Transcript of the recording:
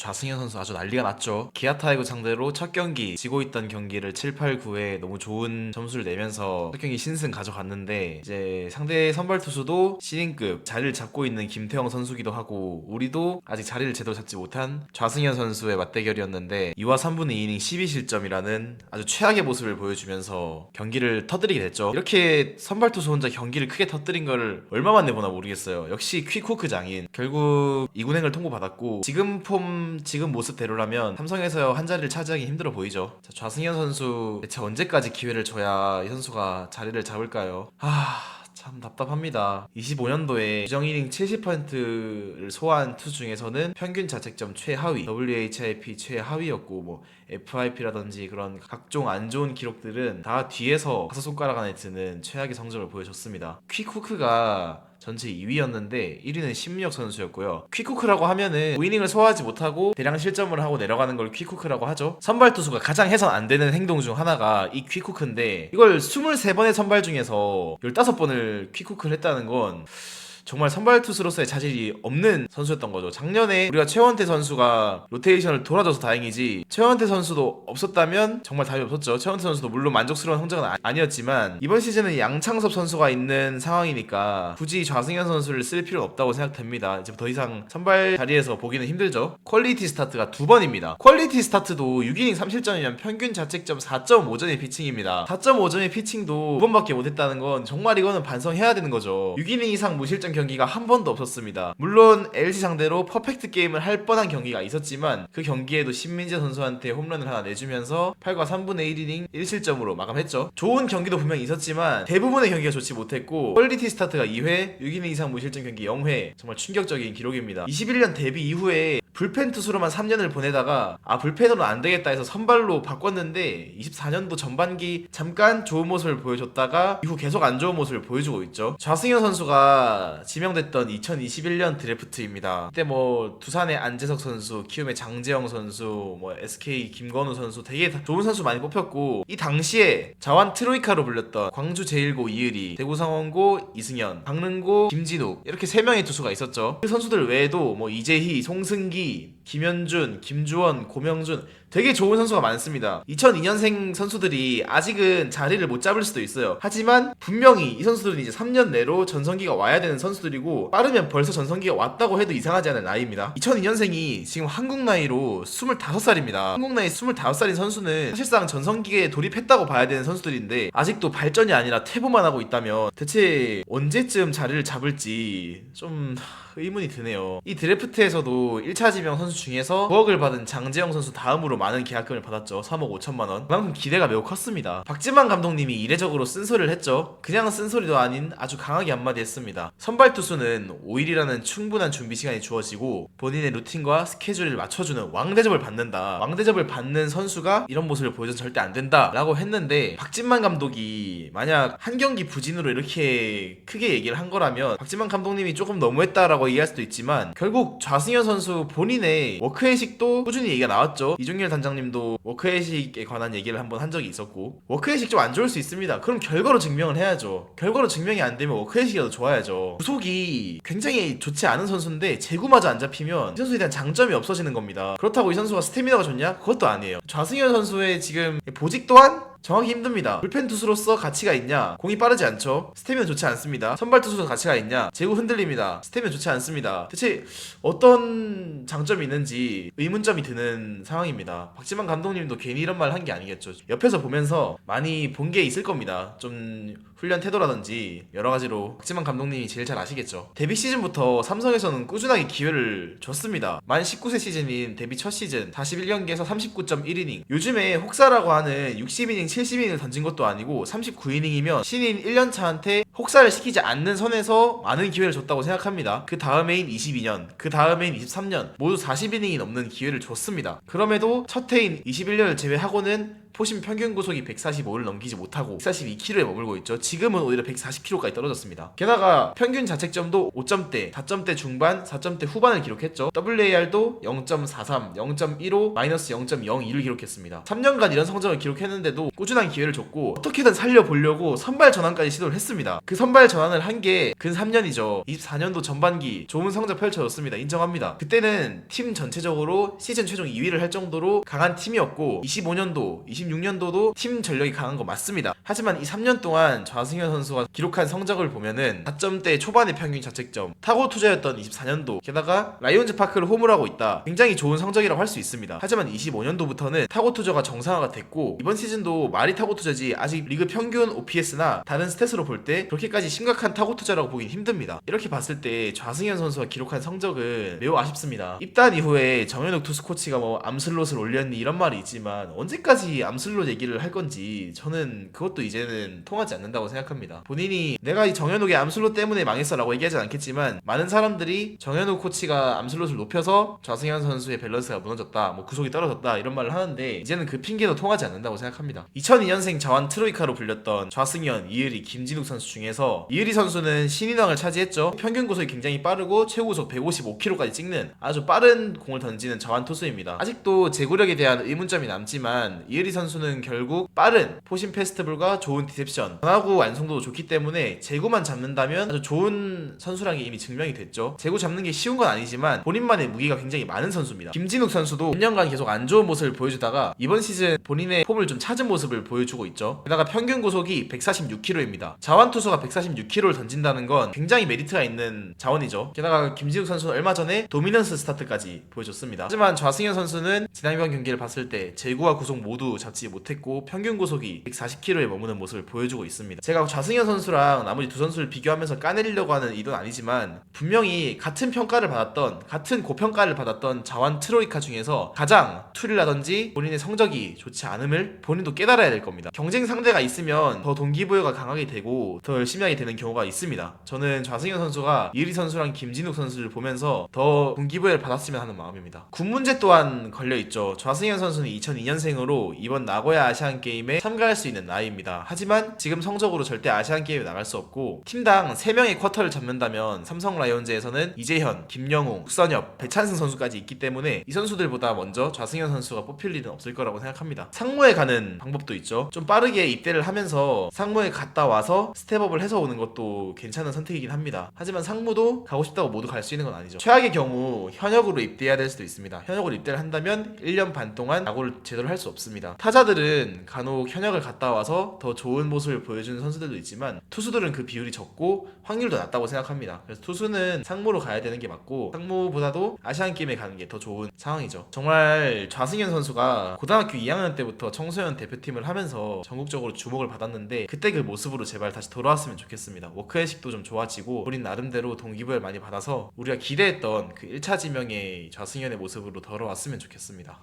좌승현 선수 아주 난리가 났죠. 기아 타이거 상대로 첫 경기 지고 있던 경기를 7, 8, 9에 너무 좋은 점수를 내면서 첫 경기 신승 가져갔는데, 이제 상대 선발 투수도 신인급 자리를 잡고 있는 김태형 선수기도 하고 우리도 아직 자리를 제대로 잡지 못한 좌승현 선수의 맞대결이었는데 2와 3분의 2이닝 12실점이라는 아주 최악의 모습을 보여주면서 경기를 터뜨리게 됐죠. 이렇게 선발 투수 혼자 경기를 크게 터뜨린 거를 얼마 만에 보나 모르겠어요. 역시 퀵호크 장인. 결국 2군행을 통보받았고 지금 폼, 지금 모습대로라면 삼성에서 한 자리를 차지하기 힘들어 보이죠. 자, 좌승현 선수 대체 언제까지 기회를 줘야 이 선수가 자리를 잡을까요? 참 답답합니다. 25년도에 규정 이닝 70%를 소화한 투수 중에서는 평균 자책점 최하위, WHIP 최하위였고 뭐 FIP라든지 그런 각종 안 좋은 기록들은 다 뒤에서 5손가락 안에 드는 최악의 성적을 보여줬습니다. 퀵호크가 전체 2위였는데 1위는 심리혁 선수였고요. 퀵호크라고 하면은 5이닝을 소화하지 못하고 대량 실점을 하고 내려가는 걸 퀵호크라고 하죠. 선발 투수가 가장 해선 안 되는 행동 중 하나가 이 퀵호크인데, 이걸 23번의 선발 중에서 15번을 퀵호크를 했다는 건 정말 선발 투수로서의 자질이 없는 선수였던 거죠. 작년에 우리가 최원태 선수가 로테이션을 돌아줘서 다행이지, 최원태 선수도 없었다면 정말 답이 없었죠. 최원태 선수도 물론 만족스러운 성적은 아니었지만 이번 시즌은 양창섭 선수가 있는 상황이니까 굳이 좌승현 선수를 쓸 필요는 없다고 생각됩니다. 이제 더 이상 선발 자리에서 보기는 힘들죠. 퀄리티 스타트가 2번입니다. 퀄리티 스타트도 6이닝 3실점이면 평균 자책점 4.5점의 피칭입니다. 4.5점의 피칭도 2번밖에 못했다는 건 정말 이거는 반성해야 되는 거죠. 6이닝 이상 무실점 경기가 한 번도 없었습니다. 물론 LG 상대로 퍼펙트 게임을 할 뻔한 경기가 있었지만 그 경기에도 신민재 선수한테 홈런을 하나 내주면서 8과 3분의 1이닝 1실점으로 마감했죠. 좋은 경기도 분명히 있었지만 대부분의 경기가 좋지 못했고, 퀄리티 스타트가 2회, 6이닝 이상 무실점 경기 0회, 정말 충격적인 기록입니다. 21년 데뷔 이후에 불펜 투수로만 3년을 보내다가 불펜으로는 안 되겠다 해서 선발로 바꿨는데 24년도 전반기 잠깐 좋은 모습을 보여줬다가 이후 계속 안 좋은 모습을 보여주고 있죠. 좌승현 선수가 지명됐던 2021년 드래프트입니다. 그때 뭐 두산의 안재석 선수, 키움의 장재영 선수, 뭐 SK 김건우 선수 되게 좋은 선수 많이 뽑혔고, 이 당시에 자완 트로이카로 불렸던 광주 제1고 이의리, 대구 상원고 이승현, 강릉고 김진욱, 이렇게 3명의 투수가 있었죠. 그 선수들 외에도 뭐 이재희, 송승기, 김현준, 김주원, 고명준 되게 좋은 선수가 많습니다. 2002년생 선수들이 아직은 자리를 못 잡을 수도 있어요. 하지만 분명히 이 선수들은 이제 3년 내로 전성기가 와야 되는 선수들이고, 빠르면 벌써 전성기가 왔다고 해도 이상하지 않은 나이입니다. 2002년생이 지금 한국 나이로 25살입니다. 한국 나이 25살인 선수는 사실상 전성기에 돌입했다고 봐야 되는 선수들인데 아직도 발전이 아니라 퇴보만 하고 있다면 대체 언제쯤 자리를 잡을지 좀 의문이 드네요. 이 드래프트에서도 1차 지명 선수 중에서 9억을 받은 장재영 선수 다음으로 많은 계약금을 받았죠. 3억 5천만 원. 그만큼 기대가 매우 컸습니다. 박지만 감독님이 이례적으로 쓴소리를 했죠. 그냥 쓴소리도 아닌 아주 강하게 한마디 했습니다. 선발 투수는 5일이라는 충분한 준비 시간이 주어지고 본인의 루틴과 스케줄을 맞춰주는 왕대접을 받는다. 왕대접을 받는 선수가 이런 모습을 보여줘서 절대 안 된다 라고 했는데, 박진만 감독이 만약 한 경기 부진으로 이렇게 크게 얘기를 한 거라면 박진만 감독님이 조금 너무했다라고 얘기할 수도 있지만, 결국 좌승현 선수 본인의 워크에식도 꾸준히 얘기가 나왔죠. 이종열 단장님도 워크에식에 관한 얘기를 한번 한 적이 있었고, 워크에식 좀 안 좋을 수 있습니다. 그럼 결과로 증명을 해야죠. 결과로 증명이 안 되면 워크에식이라도 좋아야죠. 구속이 굉장히 좋지 않은 선수인데 재구마저 안 잡히면 이 선수에 대한 장점이 없어지는 겁니다. 그렇다고 이 선수가 스태미나가 좋냐? 그것도 아니에요. 좌승현 선수의 지금 보직 또한 정하기 힘듭니다. 불펜 투수로서 가치가 있냐? 공이 빠르지 않죠. 스태미나 좋지 않습니다. 선발 투수로 가치가 있냐? 제구 흔들립니다. 스태미나 좋지 않습니다. 대체 어떤 장점이 있는지 의문점이 드는 상황입니다. 박지만 감독님도 괜히 이런 말 한 게 아니겠죠. 옆에서 보면서 많이 본 게 있을 겁니다. 좀 훈련 태도라든지 여러 가지로 박지만 감독님이 제일 잘 아시겠죠. 데뷔 시즌부터 삼성에서는 꾸준하게 기회를 줬습니다. 만 19세 시즌인 데뷔 첫 시즌 41경기에서 39.1이닝. 요즘에 혹사라고 하는 60이닝 70이닝을 던진 것도 아니고 39이닝이면 신인 1년차한테 혹사를 시키지 않는 선에서 많은 기회를 줬다고 생각합니다. 그 다음해인 22년, 그 다음해인 23년 모두 40이닝이 넘는 기회를 줬습니다. 그럼에도 첫 해인 21년을 제외하고는 포심 평균 구속이 145를 넘기지 못하고 142kg에 머물고 있죠. 지금은 오히려 140kg까지 떨어졌습니다. 게다가 평균 자책점도 5점대, 4점대 중반, 4점대 후반을 기록했죠. WAR도 0.43, 0.15, 마이너스 0.02를 기록했습니다. 3년간 이런 성적을 기록했는데도 꾸준한 기회를 줬고 어떻게든 살려보려고 선발 전환까지 시도를 했습니다. 그 선발 전환을 한 게 근 3년이죠. 24년도 전반기 좋은 성적 펼쳐줬습니다. 인정합니다. 그때는 팀 전체적으로 시즌 최종 2위를 할 정도로 강한 팀이었고 25년도, 26년도도 팀 전력이 강한 거 맞습니다. 하지만 이 3년 동안 좌승현 선수가 기록한 성적을 보면은 4점대 초반의 평균 자책점, 타고 투자였던 24년도, 게다가 라이온즈 파크를 홈으로 하고 있다. 굉장히 좋은 성적이라고 할 수 있습니다. 하지만 25년도부터는 타고 투자가 정상화가 됐고 이번 시즌도 말이 타고 투자지 아직 리그 평균 OPS나 다른 스탯으로 볼 때 그렇게까지 심각한 타고 투자라고 보긴 힘듭니다. 이렇게 봤을 때 좌승현 선수가 기록한 성적은 매우 아쉽습니다. 입단 이후에 정현욱 투수 코치가 뭐 암슬롯을 올렸니 이런 말이 있지만 언제까지 암슬롯 얘기를 할 건지 저는 그것도 이제는 통하지 않는다고 생각합니다. 본인이 내가 이 정현욱의 암슬롯 때문에 망했어 라고 얘기하진 않겠지만 많은 사람들이 정현욱 코치가 암슬롯을 높여서 좌승현 선수의 밸런스가 무너졌다, 뭐 구속이 떨어졌다 이런 말을 하는데 이제는 그 핑계도 통하지 않는다고 생각합니다. 2002년생 자완 트로이카로 불렸던 좌승현, 이의리, 김진욱 선수 중에서 이의리 선수는 신인왕을 차지했죠. 평균 구속이 굉장히 빠르고 최고 구속 155km까지 찍는 아주 빠른 공을 던지는 자완 투수입니다. 아직도 제구력에 대한 의문점이 남지만 이의리 선수는 결국 빠른 포심 페스티벌과 좋은 디셉션, 변화구 완성도도 좋기 때문에 제구만 잡는다면 아주 좋은 선수라는 게 이미 증명이 됐죠. 제구 잡는 게 쉬운 건 아니지만 본인만의 무기가 굉장히 많은 선수입니다. 김진욱 선수도 몇 년간 계속 안 좋은 모습을 보여주다가 이번 시즌 본인의 폼을 좀 찾은 모습을 보여주고 있죠. 게다가 평균 구속이 146km입니다. 자완 투수가 146km를 던진다는 건 굉장히 메리트가 있는 자원이죠. 게다가 김진욱 선수는 얼마 전에 도미넌스 스타트까지 보여줬습니다. 하지만 좌승현 선수는 지난 이번 경기를 봤을 때 제구와 구속 모두 잡지 못했고 평균 구속이 140km에 머무는 모습을 보여주고 있습니다. 제가 좌승현 선수랑 나머지 두 선수를 비교하면서 까내리려고 하는 의도는 아니지만 분명히 같은 평가를 받았던, 같은 고평가를 받았던 자완 트로이카 중에서 가장 투리라든지 본인의 성적이 좋지 않음을 본인도 깨달아야 될 겁니다. 경쟁 상대가 있으면 더 동기부여가 강하게 되고 더 열심히 하게 되는 경우가 있습니다. 저는 좌승현 선수가 이의리 선수랑 김진욱 선수를 보면서 더 동기부여를 받았으면 하는 마음입니다. 군 문제 또한 걸려있죠. 좌승현 선수는 2002년생으로 이번 나고야 아시안게임에 참가할 수 있는 나이입니다. 하지만 지금 성적으로 절대 아시안게임에 나갈 수 없고 팀당 3명의 쿼터를 잡는다면 삼성 라이온즈에서는 이재현, 김영웅, 국선엽, 배찬승 선수까지 있기 때문에 이 선수들보다 먼저 좌승현 선수가 뽑힐 일은 없을 거라고 생각합니다. 상무에 가는 방법도 있죠. 좀 빠르게 입대를 하면서 상무에 갔다 와서 스텝업을 해서 오는 것도 괜찮은 선택이긴 합니다. 하지만 상무도 가고 싶다고 모두 갈 수 있는 건 아니죠. 최악의 경우 현역으로 입대해야 될 수도 있습니다. 현역으로 입대를 한다면 1년 반 동안 야구를 제대로 할 수 없습니다. 타자들은 간혹 현역을 갔다 와서 더 좋은 모습을 보여주는 선수들도 있지만 투수들은 그 비율이 적고 확률도 낮다고 생각합니다. 그래서 투수는 상무로 가야 되는 게 맞고 상무보다도 아시안게임에 가는 게 더 좋은 상황이죠. 정말 좌승현 선수가 고등학교 2학년 때부터 청소년 대표팀을 하면서 전국적으로 주목을 받았는데 그때 그 모습으로 제발 다시 돌아왔으면 좋겠습니다. 워크의식도 좀 좋아지고 우린 나름대로 동기부여를 많이 받아서 우리가 기대했던 그 1차 지명의 좌승현의 모습으로 돌아왔으면 좋겠습니다.